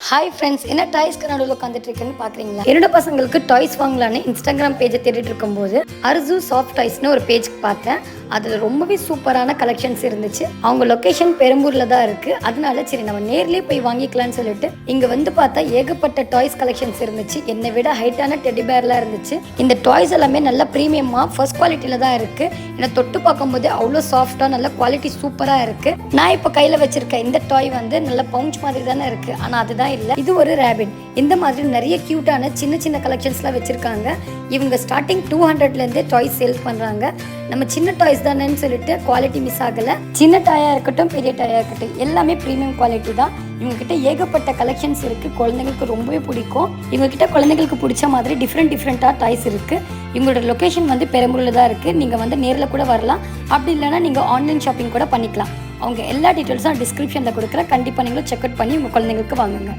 Hi friends, என்ன டாய்ஸ்க்கு நடுவில் உட்காந்துட்டு இருக்கேன்னு பார்க்குறீங்களா? என்னோட பசங்களுக்கு டாய்ஸ் வாங்கலான்னு இன்ஸ்டாகிராம் பேஜை தேடிட்டு இருக்கும்போது அர்ஜு சாஃப்ட் டாய்ஸ்னு ஒரு பேஜ்க்கு பார்த்தேன். அதில் ரொம்பவே சூப்பரான கலெக்ஷன்ஸ் இருந்துச்சு. அவங்க லொக்கேஷன் பெரம்பூரில் தான் இருக்குது. அதனால சரி நம்ம நேர்லேயே போய் வாங்கிக்கலாம்னு சொல்லிட்டு இங்கே வந்து பார்த்தா ஏகப்பட்ட டாய்ஸ் கலெக்ஷன்ஸ் இருந்துச்சு. என்னை விட ஹைட்டான டெடி பேர்லாம் இருந்துச்சு. இந்த டாய்ஸ் எல்லாமே நல்ல ப்ரீமியமாக ஃபர்ஸ்ட் குவாலிட்டியில் தான் இருக்குது. என்னை தொட்டு பார்க்கும்போது அவ்வளோ சாஃப்டாக நல்ல குவாலிட்டி சூப்பராக இருக்குது. நான் இப்போ கையில் வச்சுருக்கேன் இந்த டாய் வந்து நல்ல பவுச் மாதிரி தானே இருக்குது, ஆனால் அதுதான் இல்லை, இது ஒரு ரேபிட். இந்த மாதிரி நிறைய கியூட்டான சின்ன சின்ன கலெக்ஷன்ஸ்லாம் வச்சுருக்காங்க. இவங்க ஸ்டார்டிங் 200லேருந்தே டாய்ஸ் சேல் பண்ணுறாங்க. நம்ம சின்ன டாய்ஸ் தானேன்னு சொல்லிட்டு குவாலிட்டி மிஸ் ஆகலை. சின்ன டாயாக இருக்கட்டும் பெரிய டாயாக இருக்கட்டும் எல்லாமே ப்ரீமியம் குவாலிட்டி தான். இவங்ககிட்ட ஏகப்பட்ட கலெக்ஷன்ஸ் இருக்குது. குழந்தைங்களுக்கு ரொம்பவே பிடிக்கும். இவங்ககிட்ட குழந்தைங்களுக்கு பிடிச்ச மாதிரி டிஃப்ரெண்ட்டாக டாய்ஸ் இருக்குது. இவங்களோட லொக்கேஷன் வந்து பெரம்பூரில் தான் இருக்குது. நீங்கள் வந்து நேரில் கூட வரலாம், அப்படி இல்லைன்னா நீங்கள் ஆன்லைன் ஷாப்பிங் கூட பண்ணிக்கலாம். அவங்க எல்லா டீட்டெயில்ஸும் டிஸ்கிரிப்ஷனில் கொடுக்குறேன். கண்டிப்பாக நீங்களும் செக் அவுட் பண்ணி உங்கள் குழந்தைங்களுக்கு வாங்குங்க.